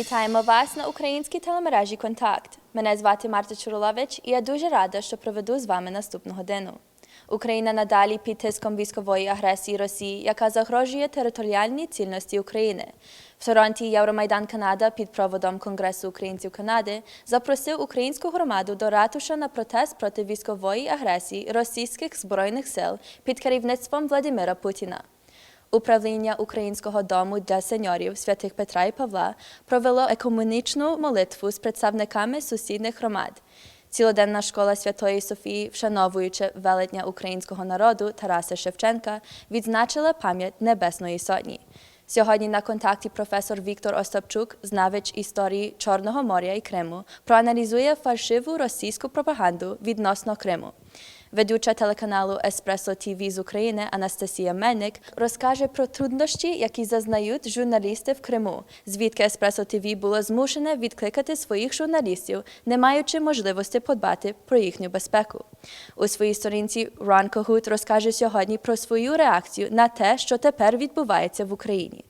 Вітаємо вас на українській телемережі «Контакт». Мене звати Марта Czurylowicz і я дуже рада, що проведу з вами наступну годину. Україна надалі під тиском військової агресії Росії, яка загрожує територіальній цілісності України. В Торонті Євромайдан Канада під проводом Конгресу українців Канади запросив українську громаду до ратуша на протест проти військової агресії російських збройних сил під керівництвом Владимира Путіна. Управління Українського дому для сеньорів святих Петра і Павла провело екуменічну молитву з представниками сусідних громад. Цілоденна школа Святої Софії, вшановуючи велетня українського народу Тараса Шевченка, відзначила пам'ять Небесної Сотні. Сьогодні на контакті професор Віктор Остапчук, знавець історії Чорного моря і Криму, проаналізує фальшиву російську пропаганду відносно Криму. Ведуча телеканалу «Еспресо ТВ» з України Анастасія Мельник розкаже про труднощі, які зазнають журналісти в Криму, звідки «Еспресо ТВ» було змушене відкликати своїх журналістів, не маючи можливості подбати про їхню безпеку. У своїй сторінці Рон Когут розкаже сьогодні про свою реакцію на те, що тепер відбувається в Україні.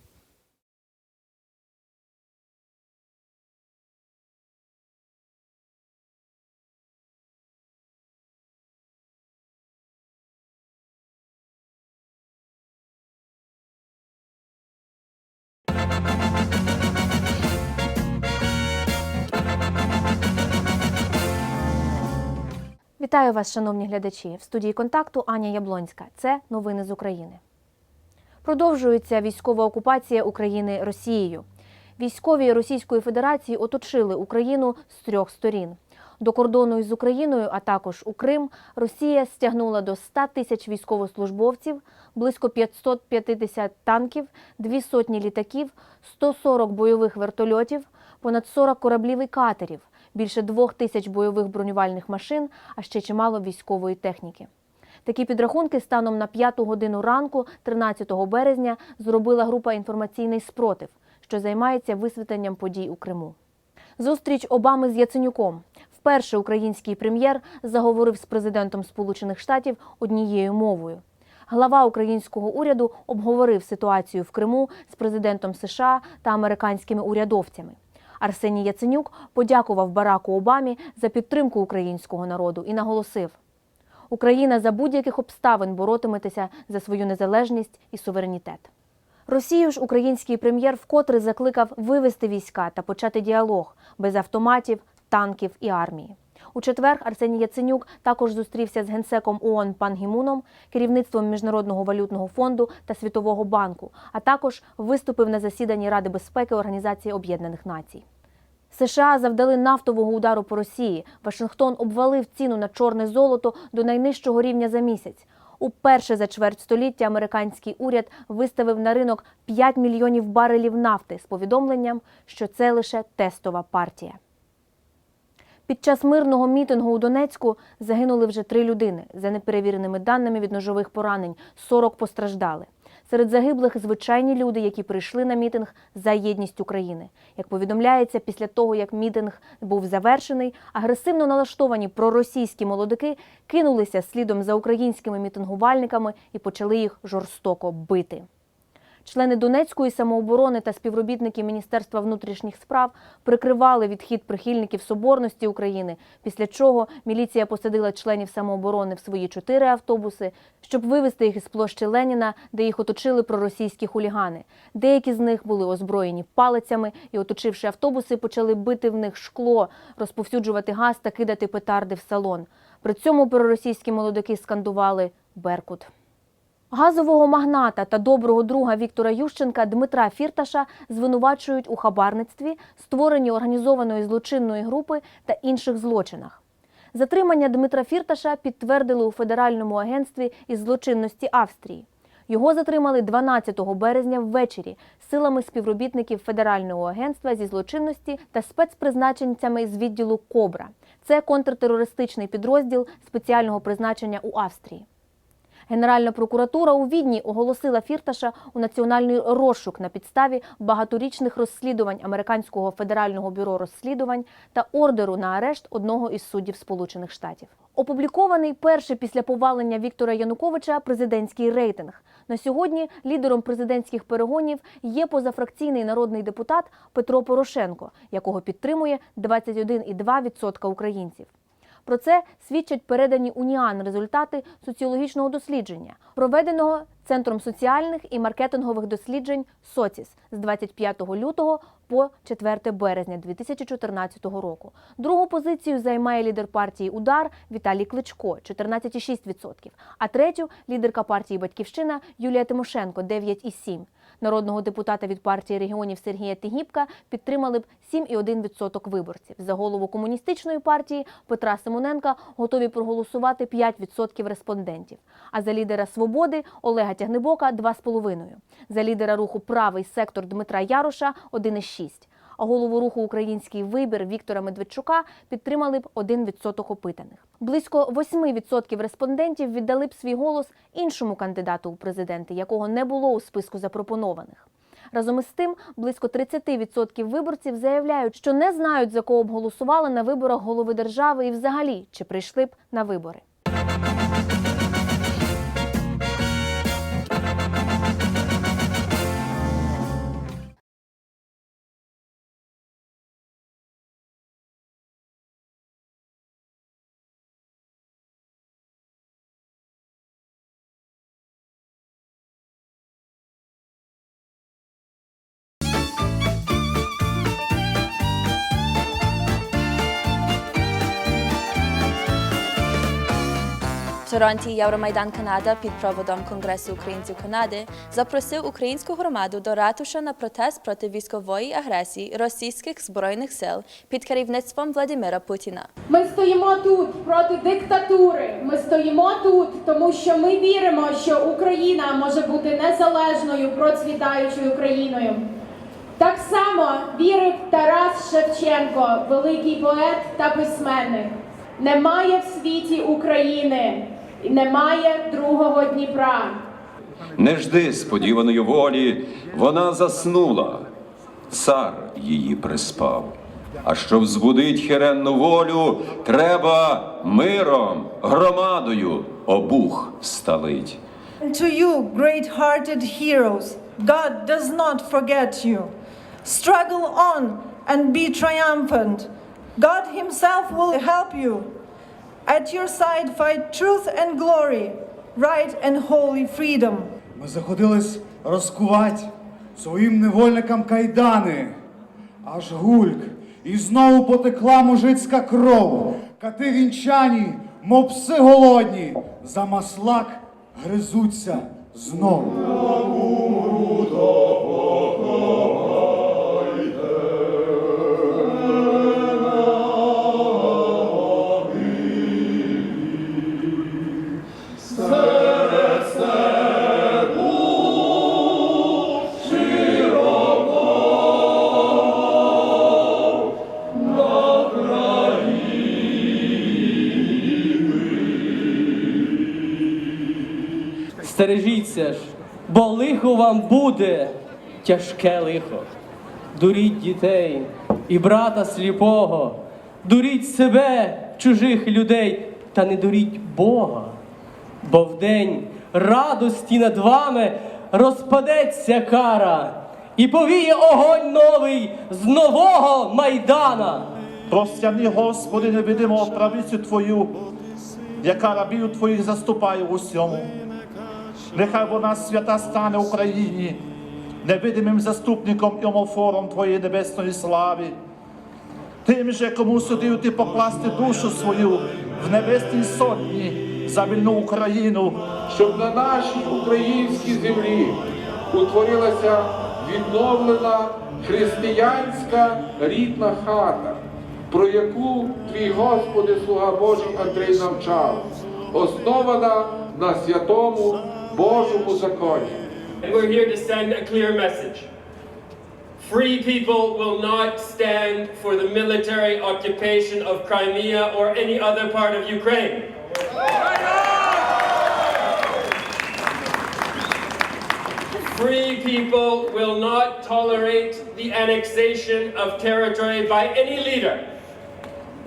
Вітаю вас, шановні глядачі! В студії «Контакту» Аня Яблонська. Це новини з України. Продовжується військова окупація України Росією. Військові Російської Федерації оточили Україну з трьох сторін. До кордону із Україною, а також у Крим, Росія стягнула до 100 тисяч військовослужбовців, близько 550 танків, 200 літаків, 140 бойових вертольотів, понад 40 кораблів і катерів, більше 2000 бойових бронювальних машин, а ще чимало військової техніки. Такі підрахунки станом на 5 годину ранку 13 березня зробила група «Інформаційний спротив», що займається висвітленням подій у Криму. Зустріч Обами з Яценюком. Вперше український прем'єр заговорив з президентом Сполучених Штатів однією мовою. Глава українського уряду обговорив ситуацію в Криму з президентом США та американськими урядовцями. Арсеній Яценюк подякував Бараку Обамі за підтримку українського народу і наголосив: «Україна за будь-яких обставин боротиметься за свою незалежність і суверенітет». Росію ж український прем'єр вкотре закликав вивести війська та почати діалог без автоматів, танків і армії. У четвер Арсеній Яценюк також зустрівся з генсеком ООН Пан Гі Муном, керівництвом Міжнародного валютного фонду та Світового банку, а також виступив на засіданні Ради безпеки Організації Об'єднаних Націй. США завдали нафтового удару по Росії. Вашингтон обвалив ціну на чорне золото до найнижчого рівня за місяць. Уперше за чверть століття американський уряд виставив на ринок 5 мільйонів барелів нафти з повідомленням, що це лише тестова партія. Під час мирного мітингу у Донецьку загинули вже 3 людини. За неперевіреними даними від ножових поранень 40 постраждали. Серед загиблих звичайні люди, які прийшли на мітинг за єдність України. Як повідомляється, після того, як мітинг був завершений, агресивно налаштовані проросійські молодики кинулися слідом за українськими мітингувальниками і почали їх жорстоко бити. Члени Донецької самооборони та співробітники Міністерства внутрішніх справ прикривали відхід прихильників соборності України, після чого міліція посадила членів самооборони в свої 4 автобуси, щоб вивезти їх із площі Леніна, де їх оточили проросійські хулігани. Деякі з них були озброєні палицями і, оточивши автобуси, почали бити в них шкло, розповсюджувати газ та кидати петарди в салон. При цьому проросійські молодики скандували «Беркут». Газового магната та доброго друга Віктора Ющенка Дмитра Фірташа звинувачують у хабарництві, створенні організованої злочинної групи та інших злочинах. Затримання Дмитра Фірташа підтвердили у Федеральному агентстві із злочинності Австрії. Його затримали 12 березня ввечері силами співробітників Федерального агентства зі злочинності та спецпризначенцями з відділу «Кобра». Це контртерористичний підрозділ спеціального призначення у Австрії. Генеральна прокуратура у Відні оголосила Фірташа у національний розшук на підставі багаторічних розслідувань Американського федерального бюро розслідувань та ордеру на арешт одного із суддів Сполучених Штатів. Опублікований перший після повалення Віктора Януковича президентський рейтинг. На сьогодні лідером президентських перегонів є позафракційний народний депутат Петро Порошенко, якого підтримує 21,2% українців. Про це свідчать передані УНІАН результати соціологічного дослідження, проведеного Центром соціальних і маркетингових досліджень «Соціс» з 25 лютого по 4 березня 2014 року. Другу позицію займає лідер партії «Удар» Віталій Кличко – 14,6%, а третю – лідерка партії «Батьківщина» Юлія Тимошенко – 9,7%. Народного депутата від партії регіонів Сергія Тигіпка підтримали б 7,1% виборців. За голову комуністичної партії Петра Симоненка готові проголосувати 5% респондентів. А за лідера «Свободи» Олега Тягнебока – 2,5%. За лідера руху «Правий сектор» Дмитра Яроша – 1,6%. А голову руху «Український вибір» Віктора Медведчука підтримали б 1% опитаних. Близько 8% респондентів віддали б свій голос іншому кандидату у президенти, якого не було у списку запропонованих. Разом із тим, близько 30% виборців заявляють, що не знають, за кого б голосували на виборах голови держави і взагалі, чи прийшли б на вибори. В Торонті Євромайдан Канада під проводом Конгресу українців Канади запросив українську громаду до ратуша на протест проти військової агресії російських збройних сил під керівництвом Владимира Путіна. Ми стоїмо тут проти диктатури. Ми стоїмо тут, тому що ми віримо, що Україна може бути незалежною, процвітаючою країною. Так само вірив Тарас Шевченко, великий поет та письменник. Немає в світі України, і немає другого Дніпра. Не жди сподіваної волі, вона заснула, цар її приспав. А щоб збудить херенну волю, треба миром, громадою обух сталить. And to you, great-hearted heroes, God does not forget you. Struggle on and be triumphant. God himself will help you. At your side fight truth and glory, right and holy freedom. Ми заходились розкувати своїм невольникам кайдани, аж гульк, і знову потекла мужицька кров. Кати вінчані, мов пси голодні, за маслак гризуться знову. Стережіться ж, бо лихо вам буде, тяжке лихо. Дуріть дітей і брата сліпого, дуріть себе, чужих людей, та не дуріть Бога. Бо вдень радості над вами розпадеться кара, і повіє огонь новий з нового Майдана. Простяни, Господи, невидимо правицю Твою, яка рабів Твоїх заступає в усьому. Нехай вона свята стане Україні, невидимим заступником і омофором Твоєї небесної слави. Тим же, кому судив Ти покласти душу свою в небесній сотні за вільну Україну, щоб на нашій українській землі утворилася відновлена християнська рідна хата, про яку Твій Господи, слуга Божий Андрій навчав, основана на святому Божому законі. And we're here to send a clear message. Free people will not stand for the military occupation of Crimea or any other part of Ukraine. Free people will not tolerate the annexation of territory by any leader.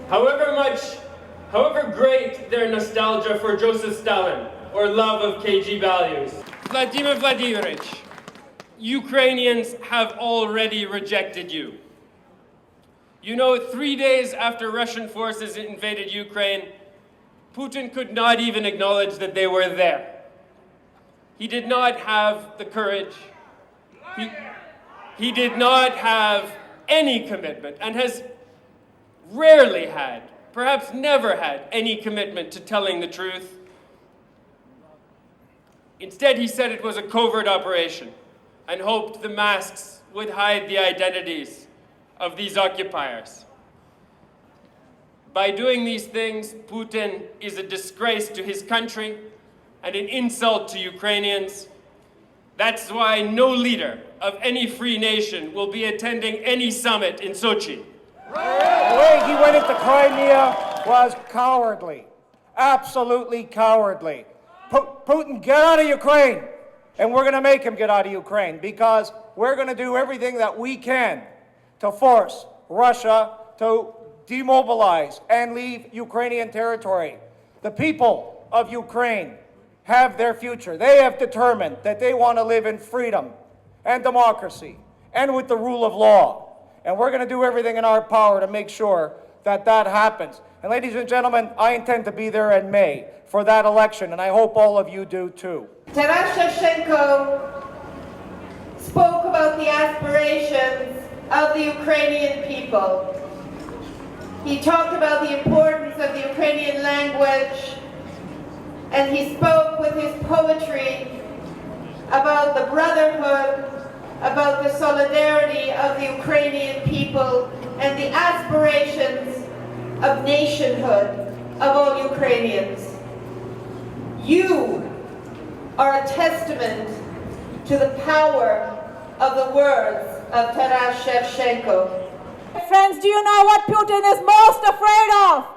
However great their nostalgia for Joseph Stalin or love of KG values. Vladimir Vladimirovich, Ukrainians have already rejected you. You know, 3 days after Russian forces invaded Ukraine, Putin could not even acknowledge that they were there. He did not have the courage. He did not have any commitment and has rarely had, perhaps never had, any commitment to telling the truth. Instead, he said it was a covert operation and hoped the masks would hide the identities of these occupiers. By doing these things, Putin is a disgrace to his country and an insult to Ukrainians. That's why no leader of any free nation will be attending any summit in Sochi. The way he went into Crimea was cowardly, absolutely cowardly. Putin, get out of Ukraine, and we're going to make him get out of Ukraine because we're going to do everything that we can to force Russia to demobilize and leave Ukrainian territory. The people of Ukraine have their future. They have determined that they want to live in freedom and democracy and with the rule of law. And we're going to do everything in our power to make sure that that happens. And ladies and gentlemen, I intend to be there in May for that election, and I hope all of you do too. Taras Shevchenko spoke about the aspirations of the Ukrainian people. He talked about the importance of the Ukrainian language, and he spoke with his poetry about the brotherhood, about the solidarity of the Ukrainian people, and the aspirations of nationhood of all Ukrainians. You are a testament to the power of the words of Taras Shevchenko. Friends, do you know what Putin is most afraid of?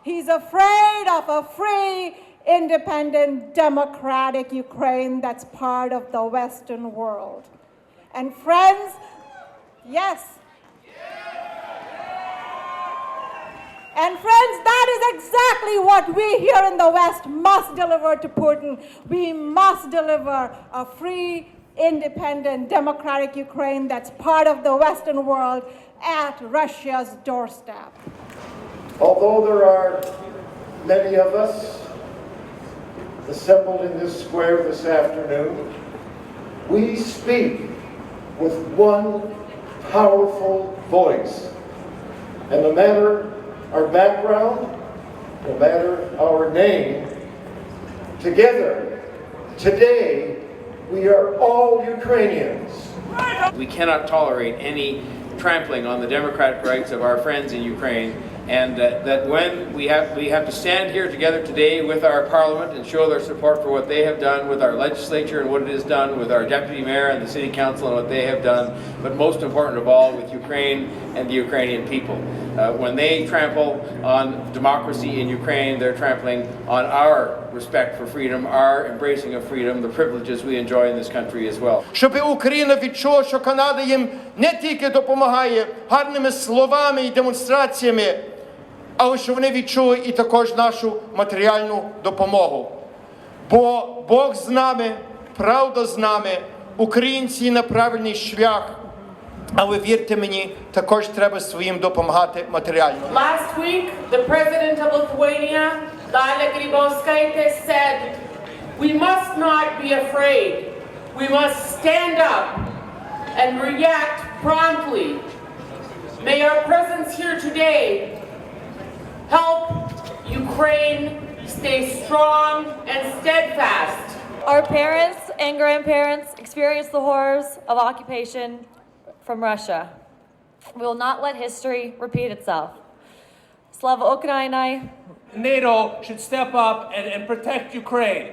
He's afraid of a free, independent, democratic Ukraine that's part of the Western world. And friends, yes. And friends, that is exactly what we here in the West must deliver to Putin. We must deliver a free, independent, democratic Ukraine that's part of the Western world at Russia's doorstep. Although there are many of us assembled in this square this afternoon, we speak with one powerful voice. And no matter our background, no matter our name, together, today, we are all Ukrainians. We cannot tolerate any trampling on the democratic rights of our friends in Ukraine, and that when we have to stand here together today with our parliament and show their support for what they have done with our legislature and what it has done with our deputy mayor and the city council and what they have done, but most important of all with Ukraine and the Ukrainian people. When they trample on democracy in Ukraine, they're trampling on our respect for freedom, our embracing of freedom, the privileges we enjoy in this country as well. Щоб Україна відчула, що Канада їм не тільки допомагає гарними словами і демонстраціями, але що вони відчули і також нашу матеріальну допомогу. Бо Бог з нами, правда з нами, українці на правильний шлях. Але вірте мені, також треба своїм допомагати матеріально. Last week, the president of Lithuania, Dalia Grybauskaitė, said, "We must not be afraid. We must stand up and react promptly. May our presence here today help Ukraine stay strong and steadfast." Our parents and grandparents experienced the horrors of occupation from Russia. We will not let history repeat itself. Slava Ukraini. NATO should step up and protect Ukraine.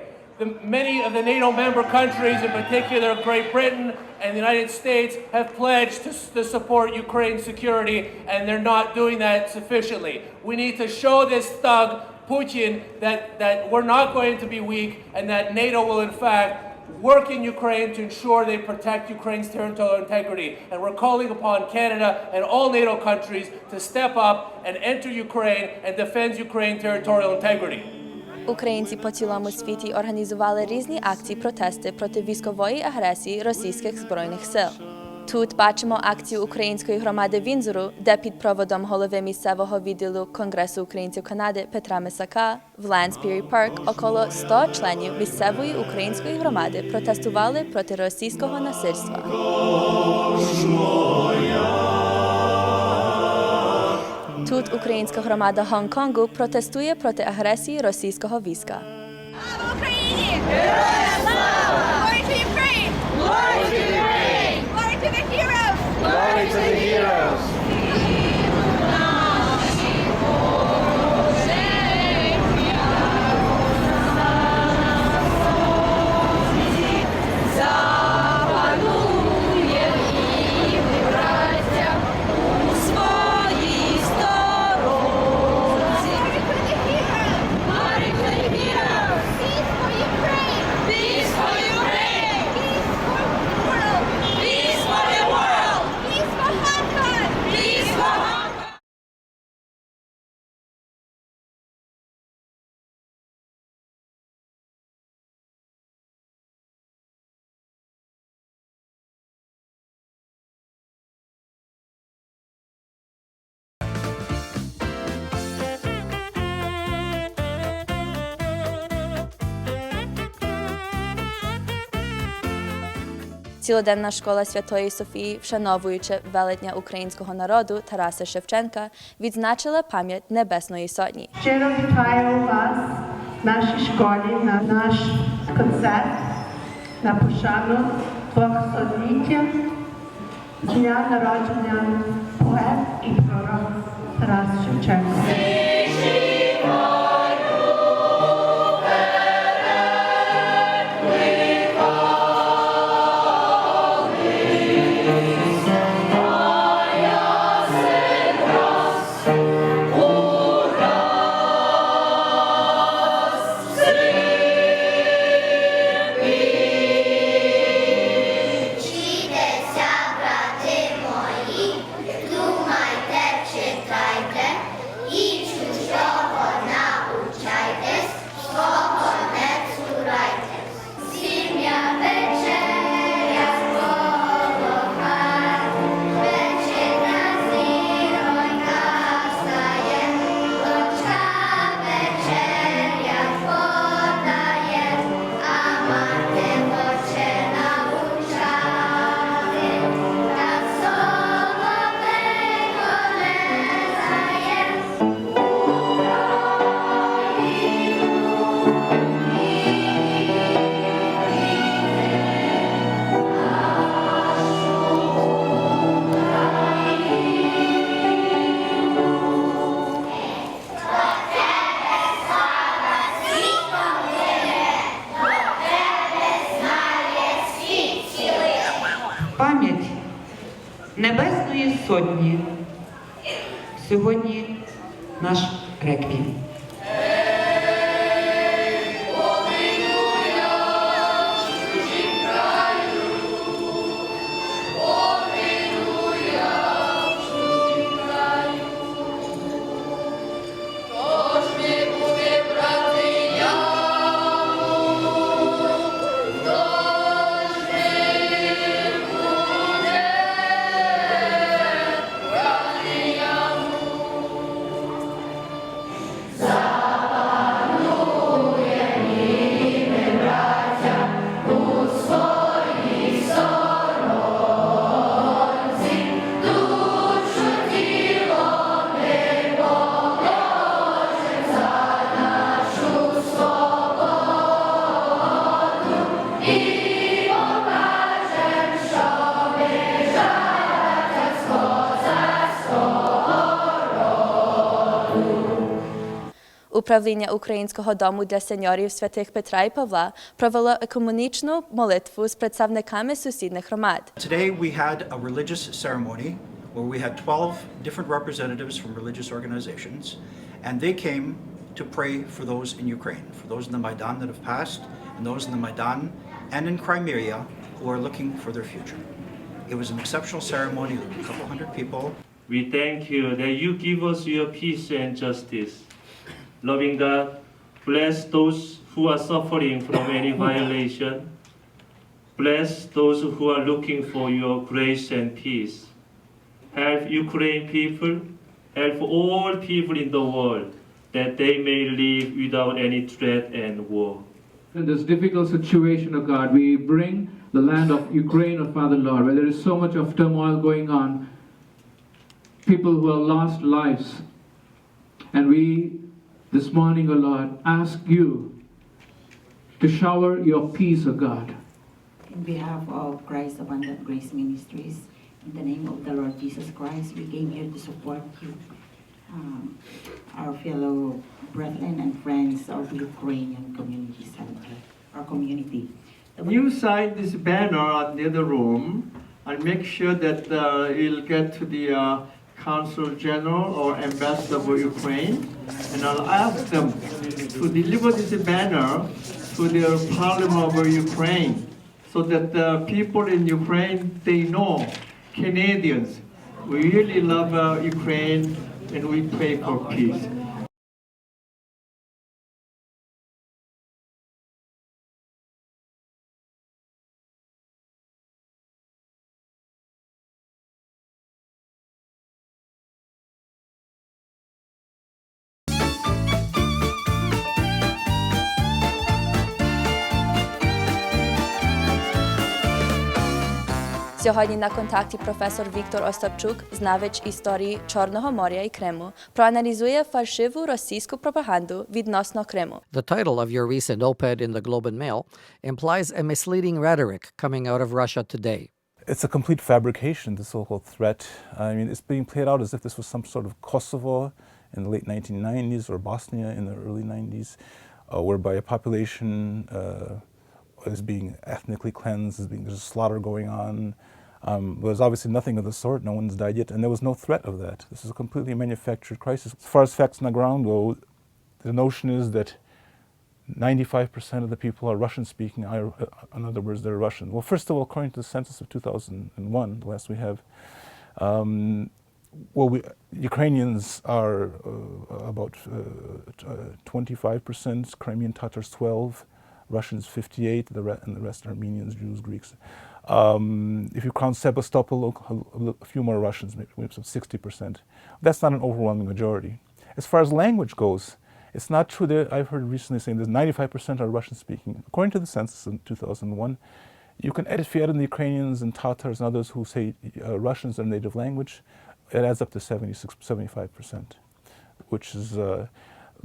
Many of the NATO member countries, in particular Great Britain and the United States, have pledged to support Ukraine's security, and they're not doing that sufficiently. We need to show this thug, Putin, that we're not going to be weak and that NATO will in fact work in Ukraine to ensure they protect Ukraine's territorial integrity. And we're calling upon Canada and all NATO countries to step up and enter Ukraine and defend Ukraine's territorial integrity. Українці по цілому світі організували різні акції протести проти військової агресії російських збройних сил. Тут бачимо акцію української громади Віндзору, де під проводом голови місцевого відділу Конгресу українців Канади Петра Мисака в Лансбері Парк около 100 членів місцевої української громади протестували проти російського насильства. Тут українська громада Гонконгу протестує проти агресії російського війська. Слава Україні! Героям слава! Glory to Ukraine! Glory to Ukraine! Glory to the heroes! Glory to the heroes! Цілоденна школа Святої Софії, вшановуючи велетня українського народу Тараса Шевченка, відзначила пам'ять Небесної Сотні. Щиро вітаю вас в нашій школі на наш концерт на пошану 200-ліття з дня народження поет і пророк Тарас Шевченко. Пам'ять Небесної Сотні. Сьогодні наш реквієм. Управління Українського дому для сеньорів святих Петра і Павла провело екуменічну молитву з представниками сусідних громад. Today we had a religious ceremony where we had 12 different representatives from religious organizations, and they came to pray for those in Ukraine, for those in the Maidan that have passed, and those in the Maidan and in Crimea who are looking for their future. It was an exceptional ceremony with a couple hundred people. We thank you that you give us your peace and justice. Loving God, Bless those who are suffering from any violation. Bless those who are looking for your grace and peace. Help Ukraine people, help all people in the world, that they may live without any threat and war. In this difficult situation, oh God, we bring the land of Ukraine, oh Father Lord, where there is so much of turmoil going on, people who have lost lives. And we, this morning, oh Lord, ask you to shower your peace, oh God. In behalf of Christ Abundant Grace Ministries, in the name of the Lord Jesus Christ, we came here to support you, our fellow brethren and friends of the Ukrainian Community Center, our community. You sign this banner near the room and make sure that it'll get to the Consul General or Ambassador for Ukraine, and I'll ask them to deliver this banner to the Parliament of Ukraine, so that the people in Ukraine, they know Canadians, we really love Ukraine and we pray for peace. Сьогодні на контакті професор Віктор Остапчук, знавець історії Чорного моря і Криму, проаналізує фальшиву російську пропаганду відносно Криму. The title of your recent op-ed in the Globe and Mail implies a misleading rhetoric coming out of Russia today. It's a complete fabrication, the so-called threat. I mean, it's being played out as if this was some sort of Kosovo in the late 1990s or Bosnia in the early 90s, whereby a population is being ethnically cleansed, there's a slaughter going on. There's obviously nothing of the sort, no one's died yet, and there was no threat of that. This is a completely manufactured crisis. As far as facts on the ground go, the notion is that 95% of the people are Russian-speaking, in other words, they're Russian. Well, first of all, according to the census of 2001, the last we have, Ukrainians are about 25%, Crimean Tatars 12%, Russians 58%, and the rest are Armenians, Jews, Greeks. If you count Sebastopol, a few more Russians, maybe some 60%. That's not an overwhelming majority. As far as language goes, it's not true that I've heard recently saying that 95% are Russian-speaking. According to the census in 2001, you can if you add in the Ukrainians and Tatars and others who say Russian is their native language, it adds up to 75%, which is,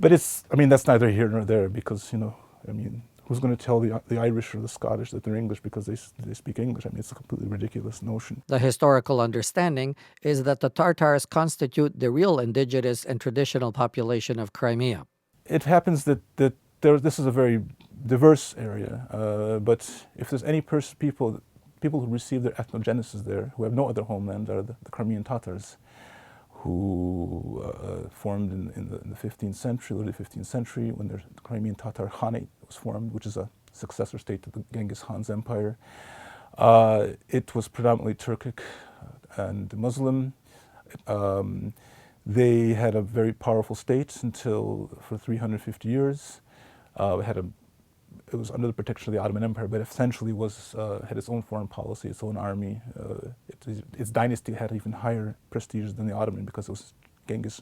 but it's, I mean, that's neither here nor there because, you know, I mean, who's going to tell the Irish or the Scottish that they're English because they speak English? I mean, it's a completely ridiculous notion. The historical understanding is that the Tatars constitute the real indigenous and traditional population of Crimea. It happens that this is a very diverse area, but if there's any people who receive their ethnogenesis there, who have no other homeland, are the Crimean Tatars, who formed in the 15th century, early 15th century, when the Crimean Tatar Khanate was formed, which is a successor state to the Genghis Khan's empire. It was predominantly Turkic and Muslim. They had a very powerful state for 350 years. It was under the protection of the Ottoman Empire, but essentially had its own foreign policy, its own army. Its dynasty had even higher prestige than the Ottoman because it was Genghis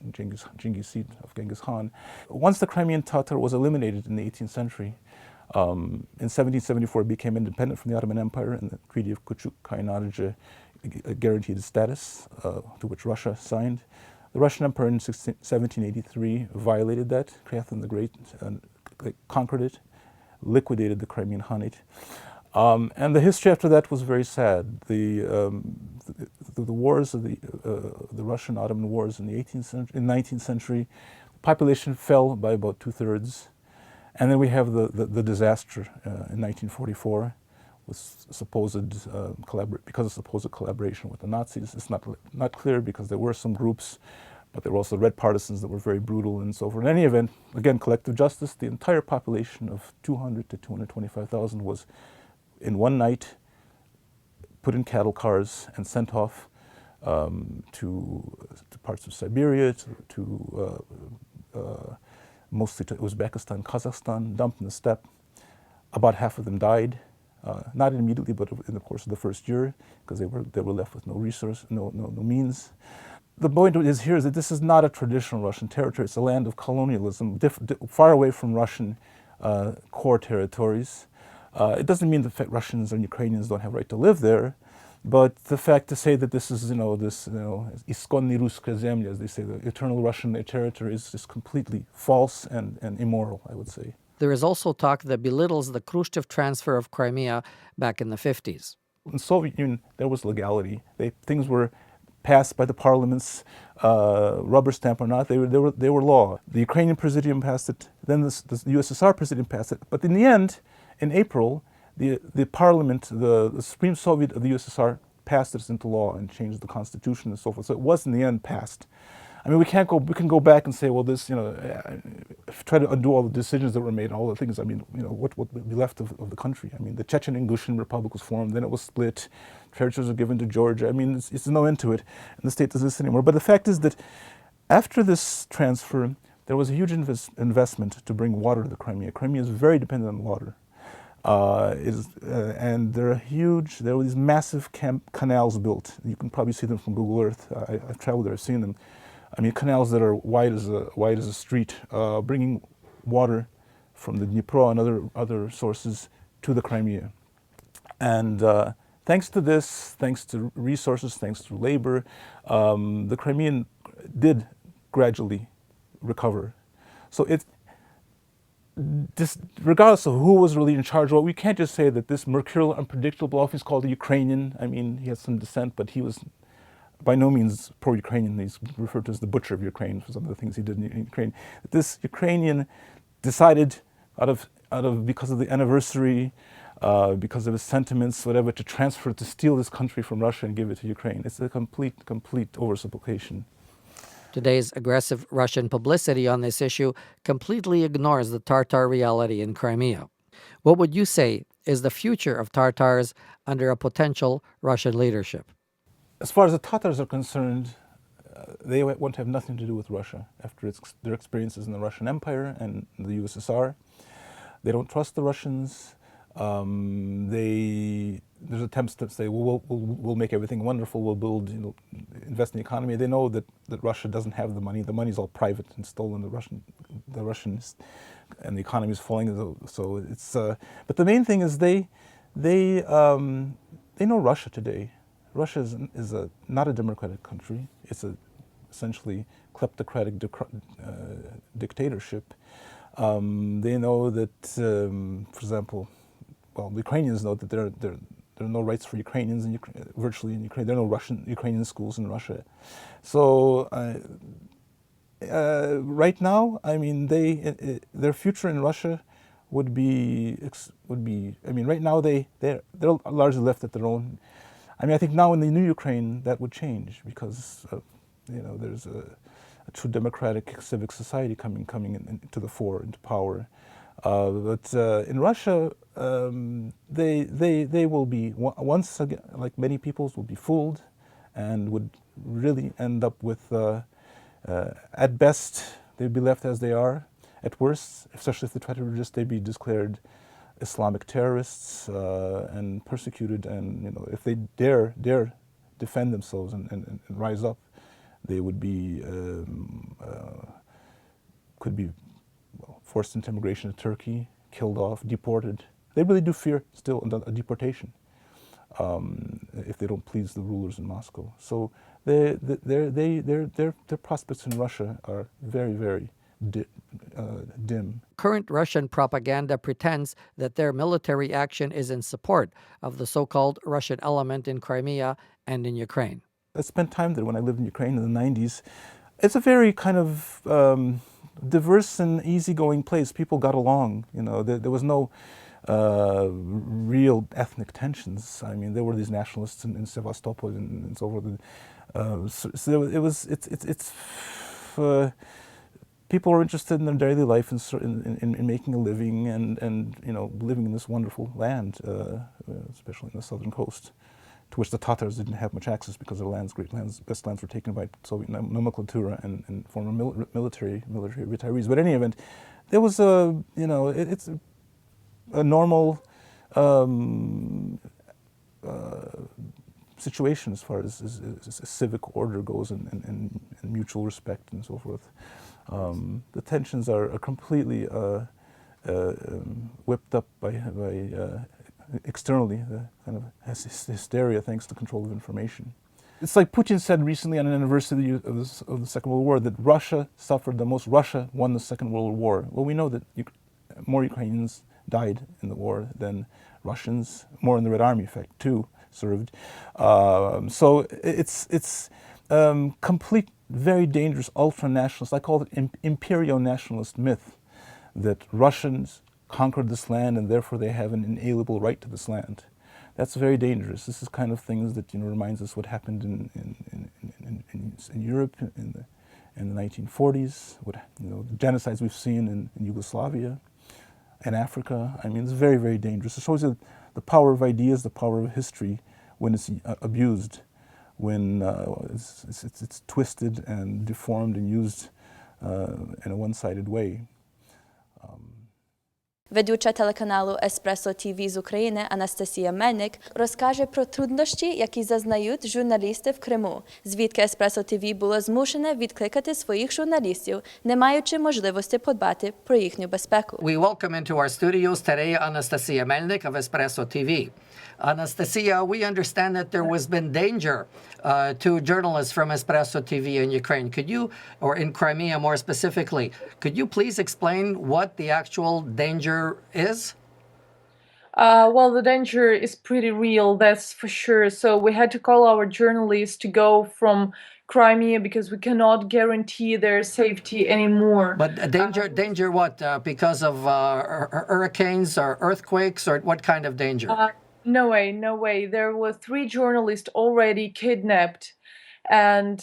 seed of Genghis Khan. Once the Crimean Tatar was eliminated in the 18th century, in 1774 it became independent from the Ottoman Empire, and the Treaty of Küçük-Kaynarca guaranteed its status, to which Russia signed. The Russian Empire in 1783 violated that. Catherine the Great conquered it, liquidated the Crimean Khanate. And the history after that was very sad. The wars of the Russian-Ottoman wars in the 19th century, the population fell by about 2/3. And then we have the disaster in 1944 with because of supposed collaboration with the Nazis. It's not clear because there were some groups, but there were also red partisans that were very brutal and so forth. In any event, again, collective justice, the entire population of 200 to 225,000 was in one night put in cattle cars and sent off to parts of Siberia, to mostly to Uzbekistan, Kazakhstan, dumped in the steppe. About half of them died, not immediately, but in the course of the first year, because they were left with no resource, no means. The point is here is that this is not a traditional Russian territory. It's a land of colonialism, far away from Russian core territories. It doesn't mean that Russians and Ukrainians don't have a right to live there, but the fact to say that this is, исконные русские земли, as they say, the eternal Russian territory, is just completely false and immoral, I would say. There is also talk that belittles the Khrushchev transfer of Crimea back in the 50s. In the Soviet Union, there was legality. Things were passed by the parliaments, rubber stamp or not, they were law. The Ukrainian Presidium passed it, then the USSR Presidium passed it. But in the end, in April, the parliament, the Supreme Soviet of the USSR passed this into law and changed the constitution and so forth. So it was in the end passed. I mean, we can go back and say, well, this, try to undo all the decisions that were made, all the things. I mean, what would be left of the country? I mean, the Chechen Ingushian Republic was formed, then it was split, territories were given to Georgia. I mean, it's no end to it, and the state doesn't exist anymore. But the fact is that after this transfer, there was a huge investment to bring water to the Crimea. Crimea is very dependent on water. And there were these massive canals built. You can probably see them from Google Earth. I've traveled there, I've seen them. I mean, canals that are wide as a street, bringing water from the Dnipro and other sources to the Crimea. And thanks to this, thanks to resources, thanks to labor, the Crimean did gradually recover. So regardless of who was really in charge, well, we can't just say that this mercurial, unpredictable, often he's called a Ukrainian. I mean, he had some dissent, but he was by no means pro-Ukrainian. He's referred to as the butcher of Ukraine for some of the things he did in Ukraine. This Ukrainian decided, because of the anniversary, because of his sentiments, whatever, to steal this country from Russia and give it to Ukraine. It's a complete oversimplification. Today's aggressive Russian publicity on this issue completely ignores the Tatar reality in Crimea. What would you say is the future of Tatars under a potential Russian leadership? As far as the Tatars are concerned, they want to have nothing to do with Russia after their experiences in the Russian Empire and the USSR. They don't trust the Russians. There's attempts to say, well, we'll make everything wonderful. We'll build, invest in the economy. They know that Russia doesn't have the money. The money's all private and stolen. The Russians, and the economy is falling. So it's. But the main thing is they know Russia today. Russia is not a democratic country. It's essentially kleptocratic dictatorship. They know that, for example, the Ukrainians know that there are no rights for Ukrainians virtually in Ukraine. There are no Ukrainian schools in Russia. So right now, I mean, their future in Russia would be. I mean, right now they're largely left at their own. I mean, I think now in the new Ukraine that would change because there's a true democratic civic society coming into the fore, into power. But in Russia, they will be once again, like many peoples, will be fooled, and would really end up with, at best, they'd be left as they are. At worst, especially if they try to resist, they'd be declared Islamic terrorists and persecuted. And if they dare defend themselves and rise up, they would be could be forced into immigration to Turkey, killed off, deported. They really do fear still a deportation if they don't please the rulers in Moscow. So their prospects in Russia are very, very dim. Current Russian propaganda pretends that their military action is in support of the so-called Russian element in Crimea and in Ukraine. I spent time there when I lived in Ukraine in the 90s. It's a very kind of diverse and easygoing place. People got along. There was no real ethnic tensions. I mean, there were these nationalists in Sevastopol and so forth. So it was. It's people are interested in their daily life in making a living and living in this wonderful land, especially in the southern coast. to which the Tatars didn't have much access because their best lands were taken by Soviet nomenclatura and former military retirees. But in any event, there was it's a normal situation as far as civic order goes and mutual respect and so forth. The tensions are completely whipped up by externally, the kind of hysteria thanks to control of information. It's like Putin said recently on an anniversary of the Second World War that Russia suffered the most, Russia won the Second World War. Well, we know that more Ukrainians died in the war than Russians, more in the Red Army, in fact, too, served. So it's complete, very dangerous ultra-nationalist, I call it imperial-nationalist myth, that Russians conquered this land and therefore they have an inalienable right to this land. That's very dangerous. This is kind of things that reminds us what happened in Europe in the 1940s, the genocides we've seen in Yugoslavia and Africa. I mean, it's very, very dangerous. It shows you the power of ideas, the power of history when it's abused, when it's twisted and deformed and used in a one-sided way. Ведуча телеканалу Еспресо ТВ з України Анастасія Мельник розкаже про труднощі, які зазнають журналісти в Криму, звідки Еспресо ТВ було змушене відкликати своїх журналістів, не маючи можливості подбати про їхню безпеку. We welcome into our studios today Anastasia Melnik of Espresso TV. Anastasia, we understand that there has been danger to journalists from Espresso TV in Ukraine. Could you, or in Crimea more specifically, could you please explain what the actual danger is? Well, the danger is pretty real, that's for sure. So we had to call our journalists to go from Crimea because we cannot guarantee their safety anymore. But danger what? Because of hurricanes or earthquakes, or what kind of danger? No way. There were 3 journalists already kidnapped, and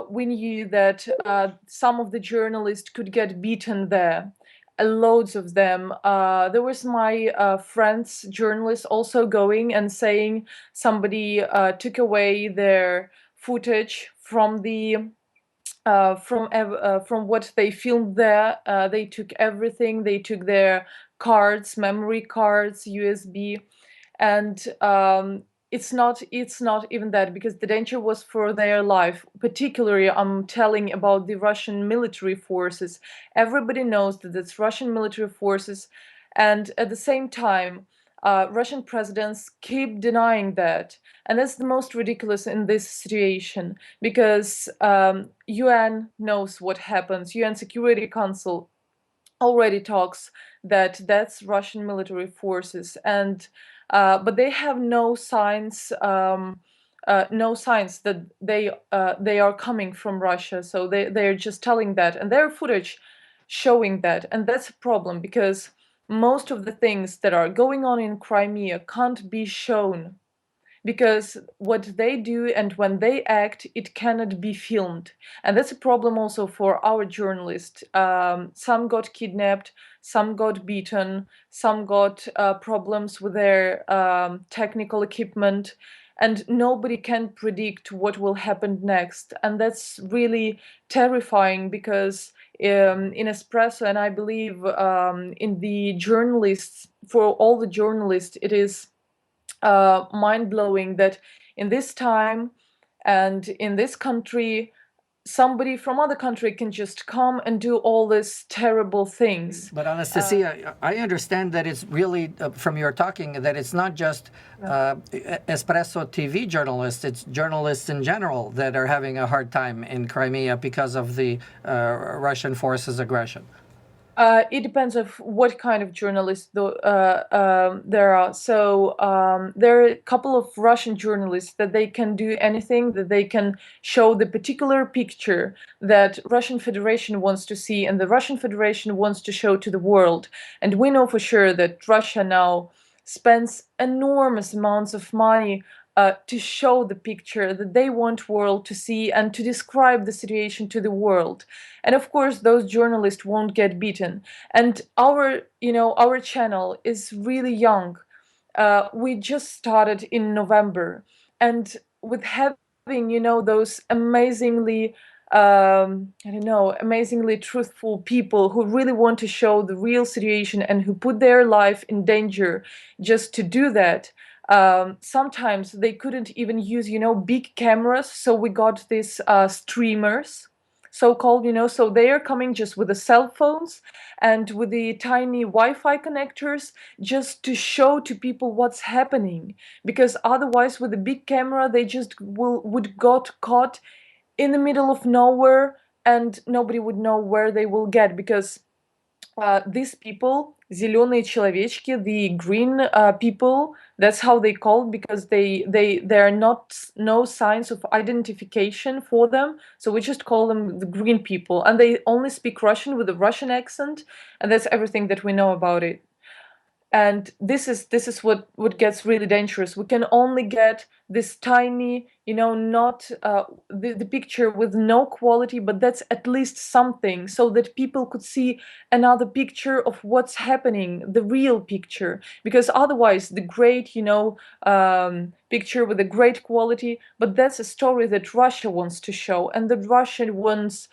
we knew that some of the journalists could get beaten there. Loads of them. There was my friend's journalist also going and saying somebody took away their footage from from what they filmed there. They took everything. They took their cards, memory cards, USB, and it's not even that, because the danger was for their life. Particularly, I'm telling about the Russian military forces. Everybody knows that it's Russian military forces, and at the same time, Russian presidents keep denying that. And that's the most ridiculous in this situation, because UN knows what happens. UN Security Council already talks that that's Russian military forces, and but they have no signs that they are coming from Russia. So they're just telling that, and their footage showing that, and that's a problem, because most of the things that are going on in Crimea can't be shown, because what they do and when they act, it cannot be filmed. And that's a problem also for our journalists. Some got kidnapped, some got beaten, some got problems with their technical equipment, and nobody can predict what will happen next. And that's really terrifying, because in Espresso, and I believe in the journalists, for all the journalists, it is mind-blowing that in this time and in this country, somebody from other country can just come and do all these terrible things. But Anastasia, I understand that it's really, from your talking, that it's not just Espresso TV journalists, it's journalists in general that are having a hard time in Crimea because of the Russian forces' aggression. It depends on what kind of journalists there are. So there are a couple of Russian journalists that they can do anything, that they can show the particular picture that Russian Federation wants to see and the Russian Federation wants to show to the world. And we know for sure that Russia now spends enormous amounts of money to show the picture that they want world to see and to describe the situation to the world. And of course, those journalists won't get beaten. And our channel is really young. We just started in November, and with having, those amazingly amazingly truthful people who really want to show the real situation and who put their life in danger just to do that. Sometimes they couldn't even use, big cameras, so we got these streamers, so-called, so they are coming just with the cell phones and with the tiny Wi-Fi connectors just to show to people what's happening, because otherwise with a big camera they just would got caught in the middle of nowhere and nobody would know where they will get, because these people, зеленые человечки, the green people, that's how they called, because there are no signs of identification for them, so we just call them the green people, and they only speak Russian with a Russian accent, and that's everything that we know about it. And this is what gets really dangerous. We can only get this tiny, not the picture with no quality, but that's at least something, so that people could see another picture of what's happening, the real picture. Because otherwise, the great, picture with a great quality, but that's a story that Russia wants to show, and that Russia wants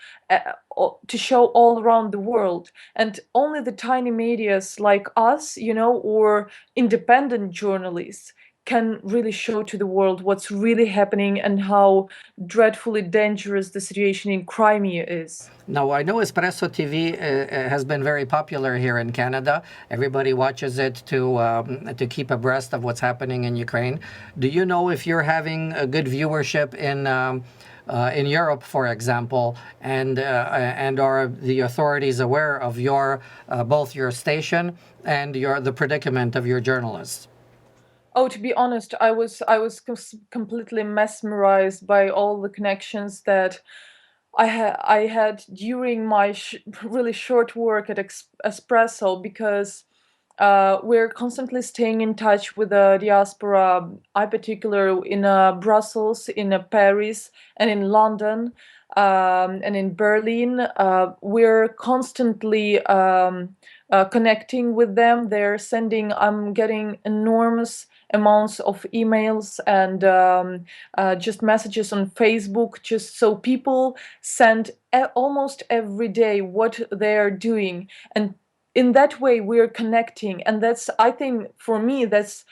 to show all around the world. And only the tiny medias like us, or independent journalists can really show to the world what's really happening and how dreadfully dangerous the situation in Crimea is. Now, I know Espresso TV has been very popular here in Canada. Everybody watches it to keep abreast of what's happening in Ukraine. Do you know if you're having a good viewership in Europe, for example, and are the authorities aware of both your station and the predicament of your journalists? Oh, to be honest, I was completely mesmerized by all the connections that I had during my really short work at Espresso, because we're constantly staying in touch with the diaspora, I particularly in Brussels, in Paris, and in London, and in Berlin. We're constantly connecting with them. I'm getting enormous amounts of emails and just messages on Facebook, just so people send almost every day what they're doing, and in that way we are connecting. And that's, I think, for me, that's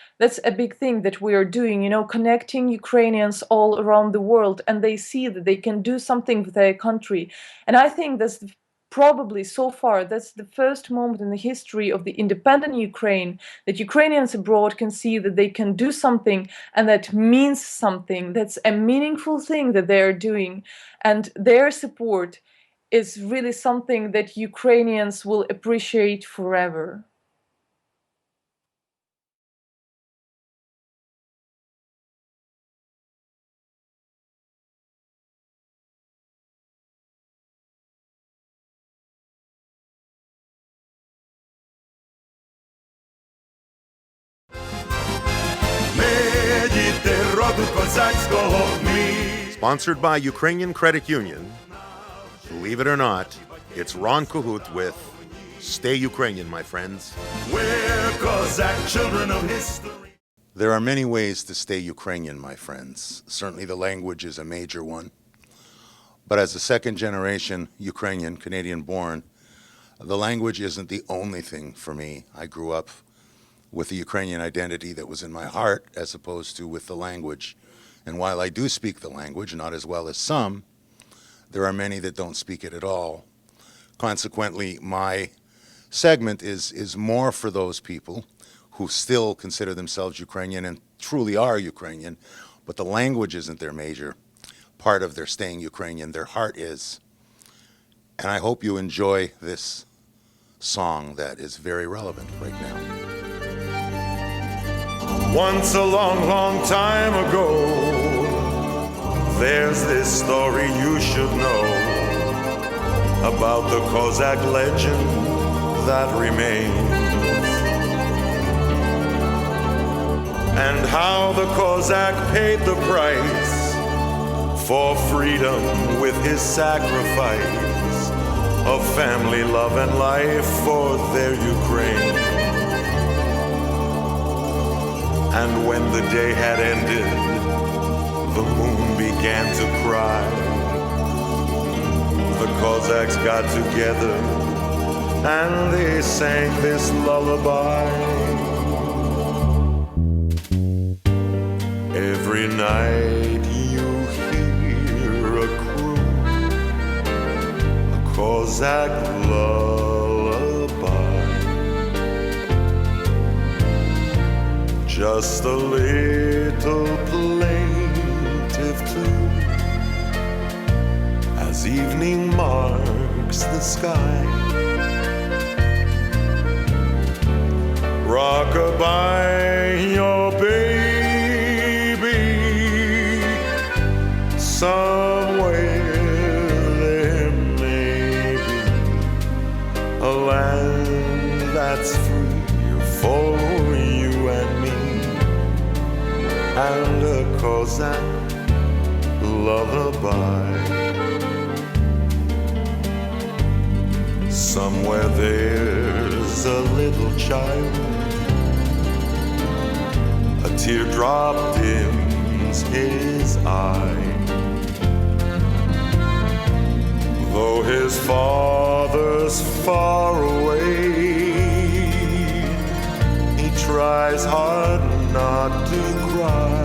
a big thing that we are doing, connecting Ukrainians all around the world, and they see that they can do something with their country. And I think that's probably, so far, that's the first moment in the history of the independent Ukraine that Ukrainians abroad can see that they can do something, and that means something. That's a meaningful thing that they are doing, and their support is really something that Ukrainians will appreciate forever. Sponsored by Ukrainian Credit Union. Believe it or not, it's Ron Kahut with Stay Ukrainian, my friends. We're Cossack children of history. There are many ways to stay Ukrainian, my friends. Certainly the language is a major one. But as a second-generation Ukrainian, Canadian-born, the language isn't the only thing for me. I grew up with the Ukrainian identity that was in my heart as opposed to with the language. And while I do speak the language, not as well as some, there are many that don't speak it at all. Consequently, my segment is more for those people who still consider themselves Ukrainian and truly are Ukrainian, but the language isn't their major part of their staying Ukrainian. Their heart is. And I hope you enjoy this song that is very relevant right now. Once a long, long time ago, there's this story you should know about the Cossack legend that remains, and how the Cossack paid the price for freedom with his sacrifice of family, love, and life for their Ukraine. And when the day had ended the moon began to cry. The Cossacks got together and they sang this lullaby. Every night you hear a croon, a Cossack lullaby. Just a little plaintive tune as evening marks the sky. Rock-a-bye your baby, somewhere there may be a land that's free for you and me, and a Cossack lullaby. Somewhere there's a little child, a teardrop dims his eye. Though his father's far away, he tries hard not to cry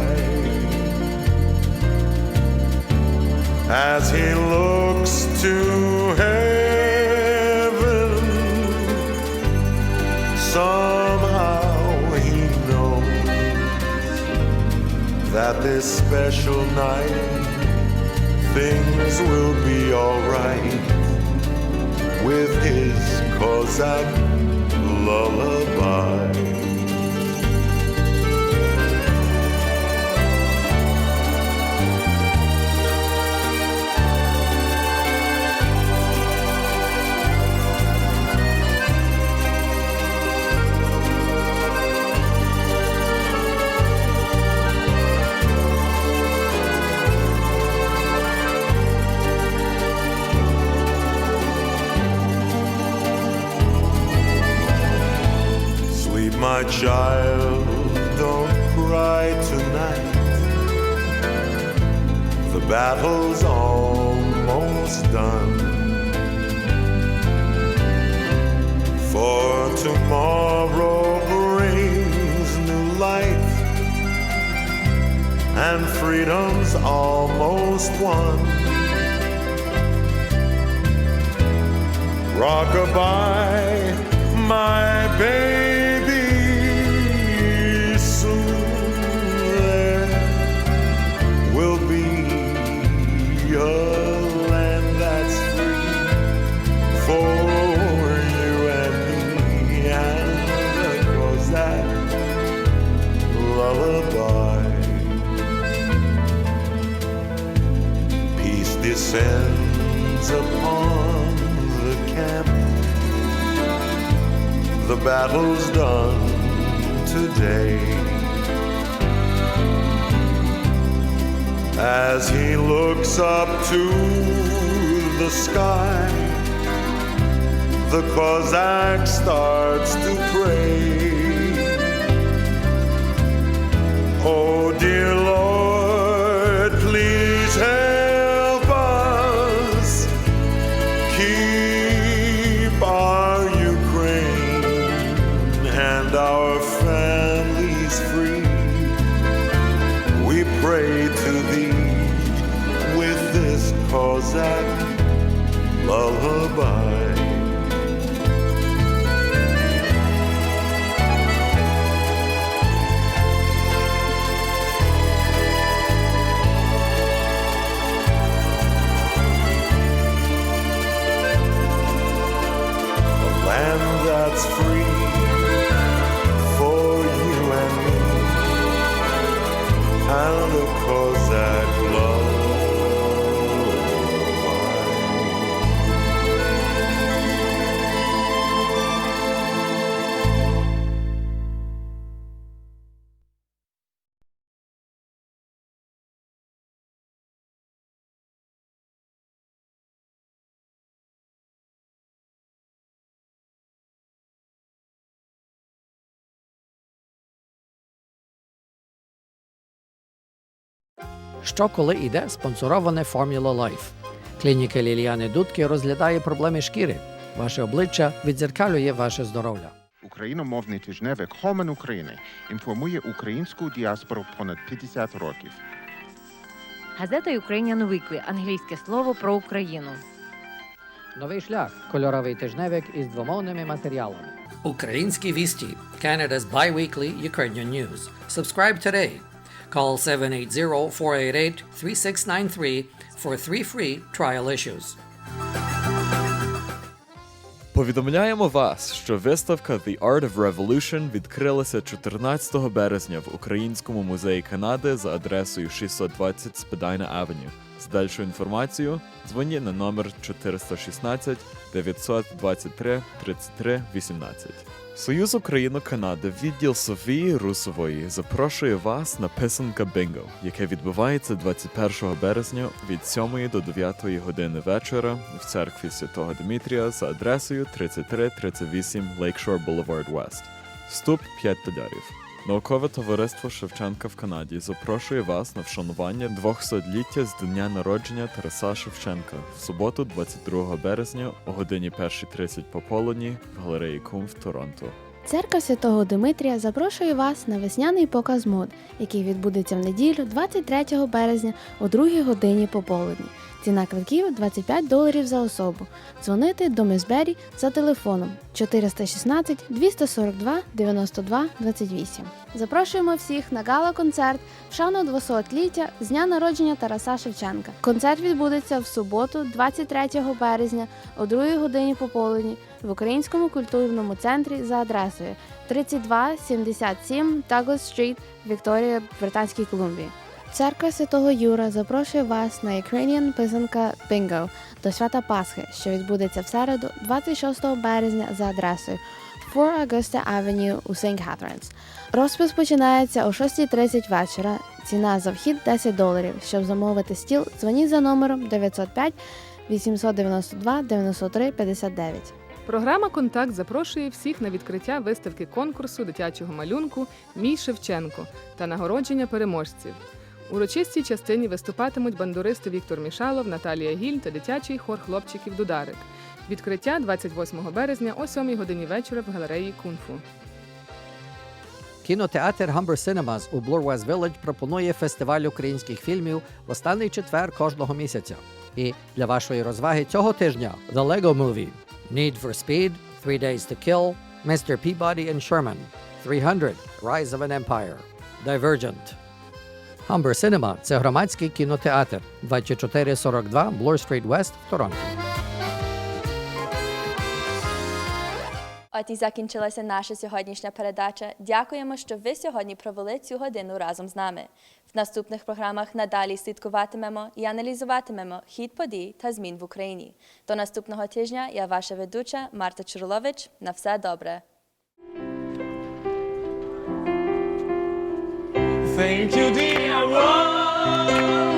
as he looks to heaven. Somehow he knows that this special night things will be alright with his Cossack lullaby. My child, don't cry tonight. The battle's almost done. For tomorrow brings new light, and freedom's almost won. Rock-a-bye, my baby. A land that's free for you and me, and a Cossack lullaby. Peace descends upon the camp. The battle's done today. As he looks up to the sky, the Cossack starts to pray. Oh dear Lord, please help us keep our Ukraine and our families free. We pray to thee with this Cossack lullaby. A land that's free for you and me, and a Cossack love. Що коли йде спонсороване Formula Life. Клініка Ліліани Дудки розглядає проблеми шкіри. Ваше обличчя відзеркалює ваше здоров'я. Україномовний тижневик «Хомен України» інформує українську діаспору понад 50 років. Газета Ukrainian Weekly – англійське слово про Україну. Новий шлях – кольоровий тижневик із двомовними матеріалами. Українські вісті – Canada's bi-weekly Ukrainian news. Subscribe today. Call 780-488-3693 for 3 free trial issues. Повідомляємо вас, що виставка The Art of Revolution відкрилася 14 березня в Українському музеї Канади за адресою 620 Spadina Avenue. З дальшою інформацією дзвоніть на номер 416 923 33 18. Союз Україно-Канади відділ Софії Русової запрошує вас на писанка Бінго, яке відбувається 21 березня від 7 до 9 години вечора в церкві Святого Дмитрія за адресою 3338 Lakeshore Boulevard West. Вступ $5. Наукове товариство Шевченка в Канаді запрошує вас на вшанування 200-ліття з дня народження Тараса Шевченка в суботу, 22 березня о годині 1:30 пополудні в галереї Кум в Торонто. Церква Святого Дмитрія запрошує вас на весняний показ мод, який відбудеться в неділю 23 березня о 2 годині пополудні. Ціна квитків $25 за особу. Дзвонити до Мисбері за телефоном 416 242 92 28. Запрошуємо всіх на гала-концерт в шану 200-ліття з дня народження Тараса Шевченка. Концерт відбудеться в суботу, 23 березня о 2 годині пополудні в Українському культурному центрі за адресою 3277 Douglas-стріт, Вікторія, Британській Колумбії. Церква Святого Юра запрошує вас на Ukrainian писанка Bingo до свята Пасхи, що відбудеться в середу, 26 березня за адресою 4 Augusta Avenue у St. Catharines. Розпис починається о 6:30 вечора. Ціна за вхід $10. Щоб замовити стіл, дзвоніть за номером 905 892 93 59. Програма «Контакт» запрошує всіх на відкриття виставки конкурсу дитячого малюнку «Мій Шевченко» та нагородження переможців. У урочистій частині виступатимуть бандуристи Віктор Мішалов, Наталія Гіль та дитячий хор хлопчиків «Дударик». Відкриття 28 березня о 7 годині вечора в галереї Кунг-фу. Кінотеатр Humber Cinemas у Bloor West Village пропонує фестиваль українських фільмів в останній четвер кожного місяця. І для вашої розваги цього тижня The Lego Movie, Need for Speed, 3 Days to Kill, Mr. Peabody and Sherman, 300, Rise of an Empire, Divergent. Humber Cinema – це громадський кінотеатр 2442 Bloor Street West в Торонто. От і закінчилася наша сьогоднішня передача. Дякуємо, що ви сьогодні провели цю годину разом з нами. В наступних програмах надалі слідкуватимемо і аналізуватимемо хід подій та змін в Україні. До наступного тижня я ваша ведуча Марта Czurylowicz. На все добре. Thank you, dear world.